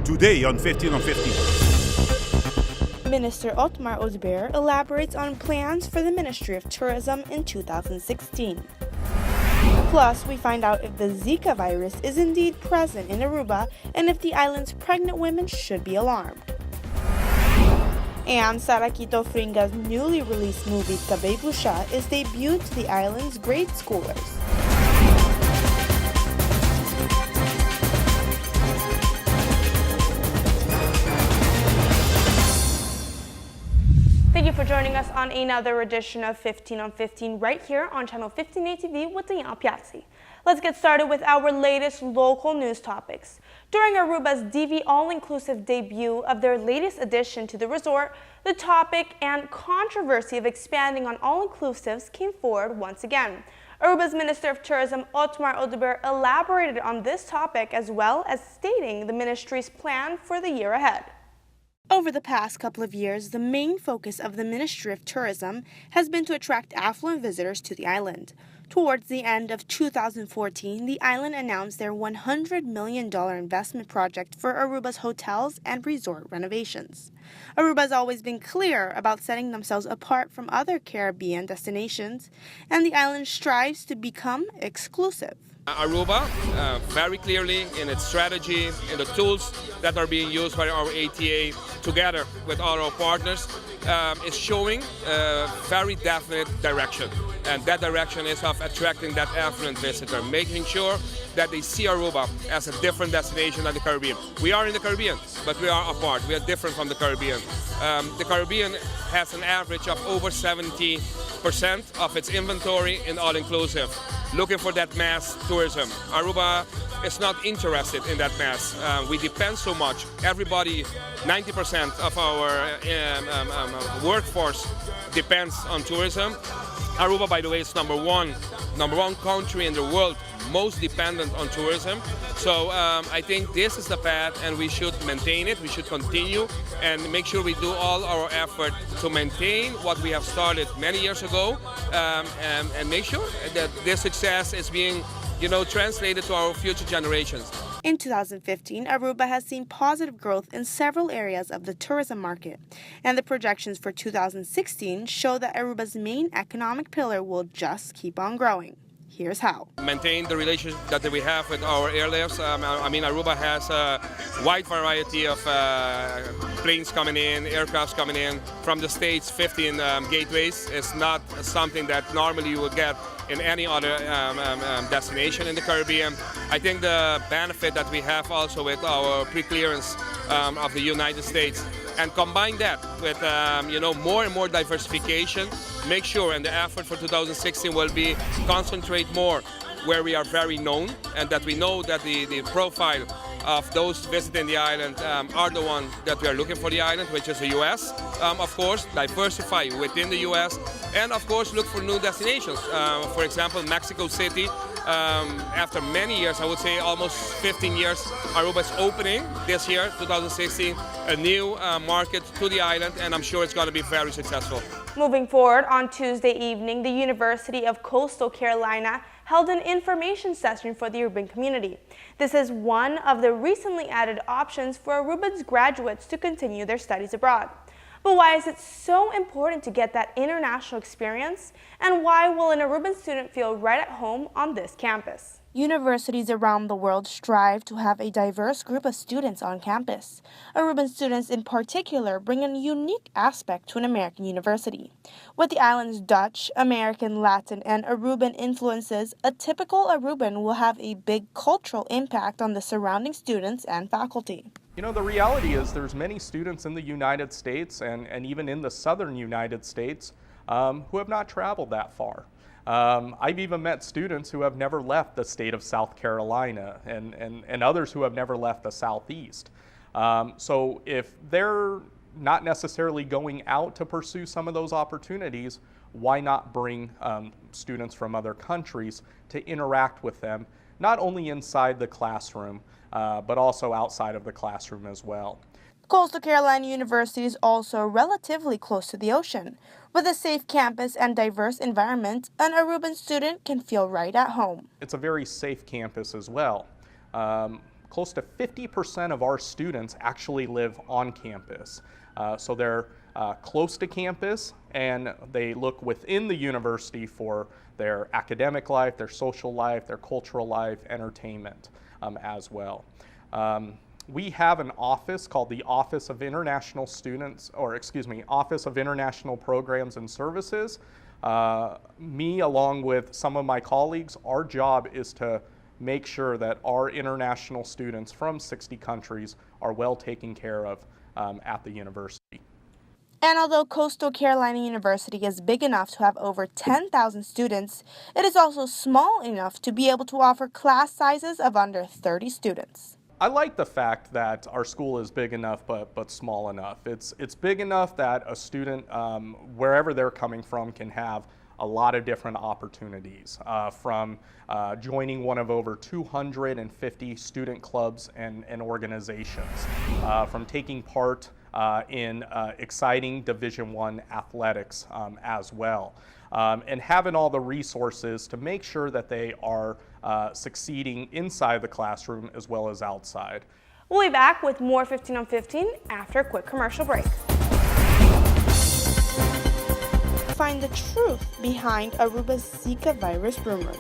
today on 15 on 15. Minister Otmar Özber elaborates on plans for the Ministry of Tourism in 2016. Plus, we find out if the Zika virus is indeed present in Aruba and if the island's pregnant women should be alarmed. And Saraquito Fringa's newly released movie Tabay Busha is debuted to the island's grade schoolers. Thank you for joining us on another edition of 15 on 15 right here on Channel 15A TV with Daniela Piazzi. Let's get started with our latest local news topics. During Aruba's DV All-Inclusive debut of their latest addition to the resort, the topic and controversy of expanding on all-inclusives came forward once again. Aruba's Minister of Tourism, Otmar Özber, elaborated on this topic as well as stating the ministry's plan for the year ahead. Over the past couple of years, the main focus of the Ministry of Tourism has been to attract affluent visitors to the island. Towards the end of 2014, the island announced their $100 million investment project for Aruba's hotels and resort renovations. Aruba has always been clear about setting themselves apart from other Caribbean destinations, and the island strives to become exclusive. Aruba, very clearly in its strategy, in the tools that are being used by our ATA together with all our partners, is showing a very definite direction. And that direction is of attracting that affluent visitor, making sure that they see Aruba as a different destination than the Caribbean. We are in the Caribbean, but we are apart. We are different from the Caribbean. The Caribbean has an average of over 70% of its inventory in all-inclusive, looking for that mass tourism. Aruba is not interested in that mass. We depend so much. Everybody, 90% of our workforce depends on tourism. Aruba, by the way, is number one country in the world most dependent on tourism. So I think this is the path, and we should maintain it. We should continue and make sure we do all our effort to maintain what we have started many years ago, and make sure that this success is being, translated to our future generations. In 2015, Aruba has seen positive growth in several areas of the tourism market, and the projections for 2016 show that Aruba's main economic pillar will just keep on growing. Here's how. Maintain the relationship that we have with our airlifts. Aruba has a wide variety of planes coming in, aircrafts coming in from the States. 15 gateways is not something that normally you would get in any other destination in the Caribbean. I think the benefit that we have also with our pre-clearance of the United States, and combine that with more and more diversification, make sure, and the effort for 2016 will be concentrate more where we are very known, and that we know that the profile of those visiting the island are the ones that we are looking for the island, which is the U.S. Of course, diversify within the U.S. and of course look for new destinations. For example, Mexico City. After many years, I would say almost 15 years, Aruba is opening this year, 2016, a new market to the island, and I'm sure it's going to be very successful. Moving forward, on Tuesday evening, the University of Coastal Carolina held an information session for the urban community. This is one of the recently added options for Aruba's graduates to continue their studies abroad. But why is it so important to get that international experience? And why will an Aruban student feel right at home on this campus? Universities around the world strive to have a diverse group of students on campus. Aruban students in particular bring a unique aspect to an American university. With the island's Dutch, American, Latin, and Aruban influences, a typical Aruban will have a big cultural impact on the surrounding students and faculty. The reality is there's many students in the United States and even in the southern United States who have not traveled that far. I've even met students who have never left the state of South Carolina and others who have never left the Southeast. So if they're not necessarily going out to pursue some of those opportunities, why not bring students from other countries to interact with them, not only inside the classroom, but also outside of the classroom as well. Coastal Carolina University is also relatively close to the ocean. With a safe campus and diverse environment, an Aruban student can feel right at home. It's a very safe campus as well. close to 50% of our students actually live on campus. So they're close to campus, and they look within the university for their academic life, their social life, their cultural life, entertainment as well. We have an office called the Office of International Students, or excuse me, Office of International Programs and Services. Me, along with some of my colleagues, our job is to make sure that our international students from 60 countries are well taken care of at the university. And although Coastal Carolina University is big enough to have over 10,000 students, it is also small enough to be able to offer class sizes of under 30 students. I like the fact that our school is big enough but small enough. It's big enough that a student, wherever they're coming from, can have a lot of different opportunities, from joining one of over 250 student clubs and organizations, from taking part in exciting Division I athletics as well, and having all the resources to make sure that they are succeeding inside the classroom as well as outside. We'll be back with more 15 on 15 after a quick commercial break. Find the truth behind Aruba's Zika virus rumors.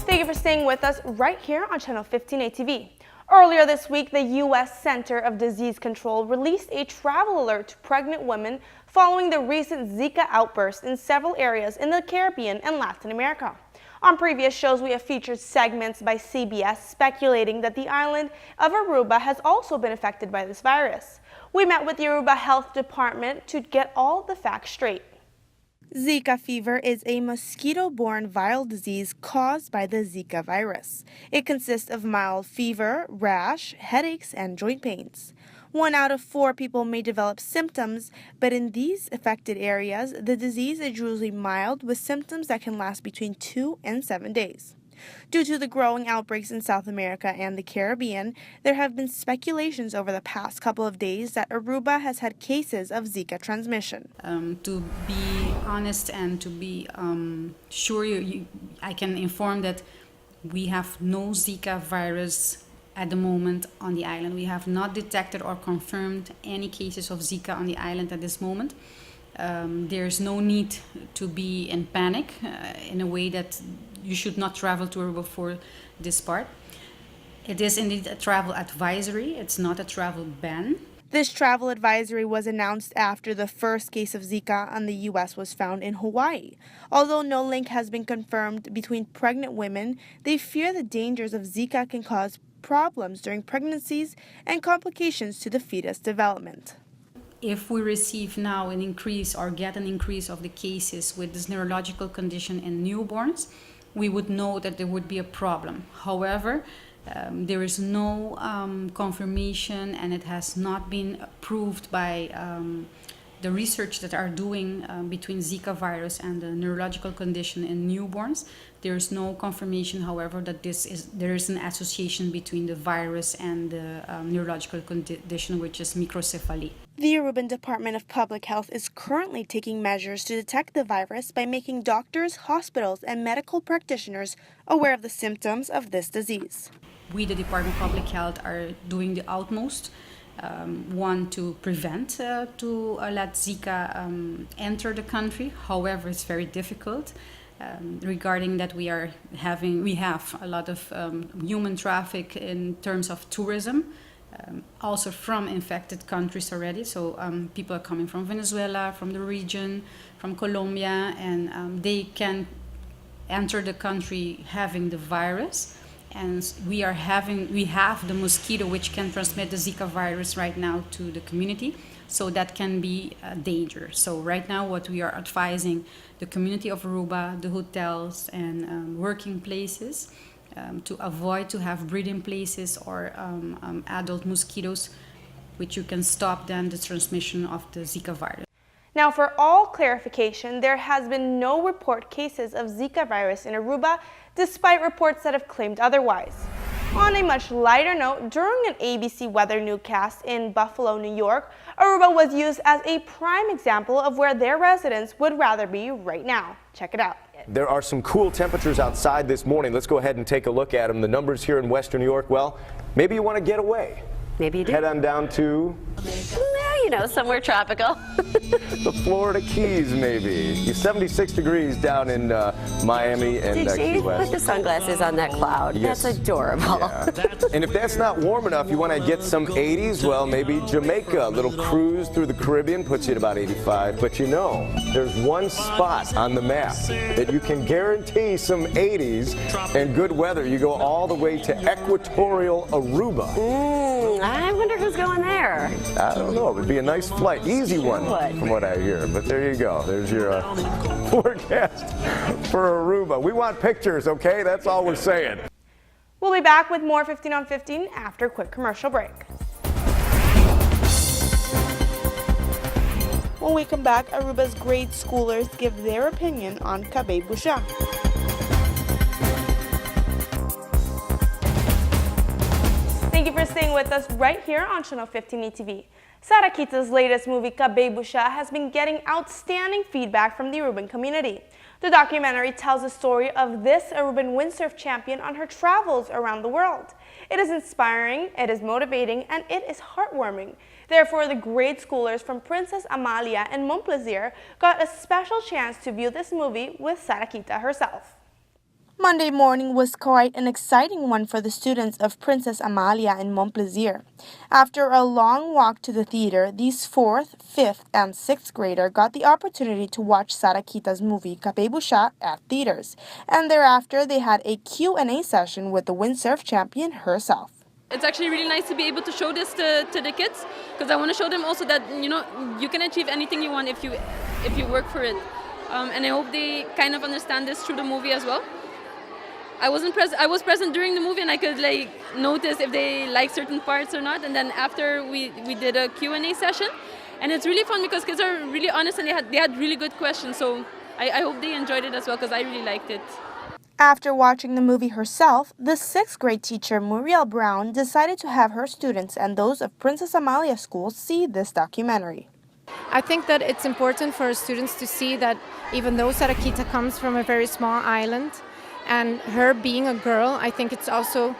Thank you for staying with us right here on Channel 15 ATV. Earlier this week, the U.S. Center of Disease Control released a travel alert to pregnant women following the recent Zika outburst in several areas in the Caribbean and Latin America. On previous shows, we have featured segments by CBS speculating that the island of Aruba has also been affected by this virus. We met with the Aruba Health Department to get all the facts straight. Zika fever is a mosquito-borne viral disease caused by the Zika virus. It consists of mild fever, rash, headaches, and joint pains. 1 out of 4 people may develop symptoms, but in these affected areas, the disease is usually mild with symptoms that can last between 2 and 7 days. Due to the growing outbreaks in South America and the Caribbean, there have been speculations over the past couple of days that Aruba has had cases of Zika transmission. To be honest and to be sure, I can inform that we have no Zika virus at the moment on the island. We have not detected or confirmed any cases of Zika on the island at this moment. There's no need to be in panic in a way that you should not travel to Aruba for this part. It is indeed a travel advisory. It's not a travel ban. This travel advisory was announced after the first case of Zika in the U.S. was found in Hawaii. Although no link has been confirmed between pregnant women, they fear the dangers of Zika can cause problems during pregnancies and complications to the fetus development. If we receive now an increase or get an increase of the cases with this neurological condition in newborns, we would know that there would be a problem. However, there is no confirmation, and it has not been approved by the research that are doing between Zika virus and the neurological condition in newborns. There is no confirmation, however, that there is an association between the virus and the neurological condition, which is microcephaly. The Aruban Department of Public Health is currently taking measures to detect the virus by making doctors, hospitals, and medical practitioners aware of the symptoms of this disease. We, the Department of Public Health, are doing the utmost. One, to prevent to let Zika enter the country. However, it's very difficult regarding that we have a lot of human traffic in terms of tourism. Also from infected countries already. So people are coming from Venezuela, from the region, from Colombia, and they can enter the country having the virus. And we have the mosquito which can transmit the Zika virus right now to the community. So that can be a danger. So right now what we are advising the community of Aruba, the hotels and working places, to avoid to have breeding places or adult mosquitoes, which you can stop then the transmission of the Zika virus. Now, for all clarification, there has been no report cases of Zika virus in Aruba, despite reports that have claimed otherwise. On a much lighter note, during an ABC weather newscast in Buffalo, New York, Aruba was used as a prime example of where their residents would rather be right now. Check it out. There are some cool temperatures outside this morning. Let's go ahead and take a look at them. The numbers here in Western New York, well, maybe you want to get away. Maybe you do. Head on down to You know, somewhere tropical. the Florida Keys, maybe. 76 degrees down in Miami and Did Key you West. put the sunglasses on that cloud? Yes. That's adorable. Yeah. And if that's not warm enough, you want to get some 80s, well, maybe Jamaica. A little cruise through the Caribbean puts you at about 85. But you know, there's one spot on the map that you can guarantee some 80s and good weather. You go all the way to equatorial Aruba. I wonder who's going there. I don't know. It would be a nice flight. Easy one, from what I hear. But there you go. There's your forecast for Aruba. We want pictures, okay? That's all we're saying. We'll be back with more 15 on 15 after a quick commercial break. When we come back, Aruba's grade schoolers give their opinion on Kabe Busha. Thank you for staying with us right here on Channel 15 ETV. Sarakita's latest movie, Kabe Busha, has been getting outstanding feedback from the Aruban community. The documentary tells the story of this Aruban windsurf champion on her travels around the world. It is inspiring, it is motivating, and it is heartwarming. Therefore, the grade schoolers from Princess Amalia and Montplaisir got a special chance to view this movie with Sarakita herself. Monday morning was quite an exciting one for the students of Princess Amalia in Montplaisir. After a long walk to the theater, these 4th, 5th, and 6th grader got the opportunity to watch Sarakita's movie Kabe Busha at theaters, and thereafter they had a Q&A session with the windsurf champion herself. It's actually really nice to be able to show this to the kids, because I want to show them also that, you know, you can achieve anything you want if you work for it. And I hope they kind of understand this through the movie as well. I was present during the movie, and I could like notice if they like certain parts or not. And then after we did a Q&A session, and it's really fun because kids are really honest and they had really good questions. So I hope they enjoyed it as well, because I really liked it. After watching the movie herself, the 6th grade teacher Muriel Brown decided to have her students and those of Princess Amalia School see this documentary. I think that it's important for our students to see that even though Sarakita comes from a very small island, and her being a girl, I think it's also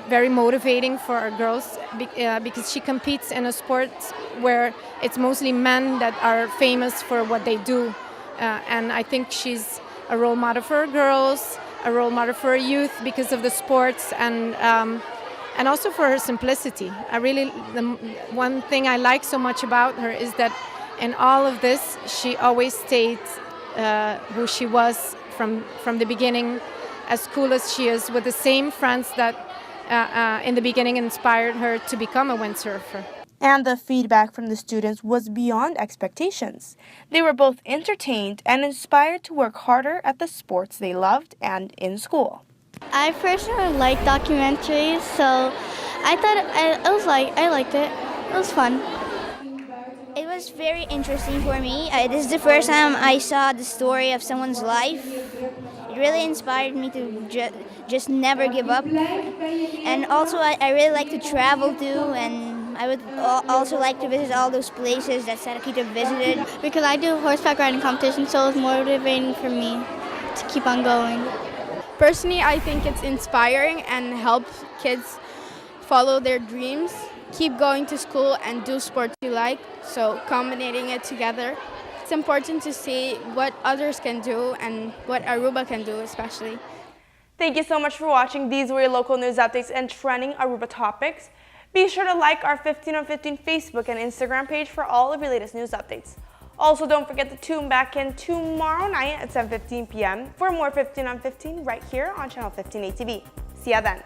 very motivating for our girls because she competes in a sport where it's mostly men that are famous for what they do. And I think she's a role model for girls, a role model for youth because of the sports, and also for her simplicity. The one thing I like so much about her is that in all of this, she always stayed who she was from the beginning, as cool as she is, with the same friends that in the beginning inspired her to become a windsurfer. And the feedback from the students was beyond expectations. They were both entertained and inspired to work harder at the sports they loved and in school. I personally like documentaries, so I liked it. It was fun. It was very interesting for me. This is the first time I saw the story of someone's life. It really inspired me to just never give up. And also, I really like to travel too, and I would also like to visit all those places that Sarakita visited. Because I do horseback riding competition, so it's motivating for me to keep on going. Personally, I think it's inspiring and helps kids follow their dreams, keep going to school and do sports you like, so combining it together. It's important to see what others can do and what Aruba can do especially. Thank you so much for watching. These were your local news updates and trending Aruba topics. Be sure to like our 15 on 15 Facebook and Instagram page for all of your latest news updates. Also, don't forget to tune back in tomorrow night at 7:15 p.m. for more 15 on 15 right here on Channel 15 ATV. See ya then.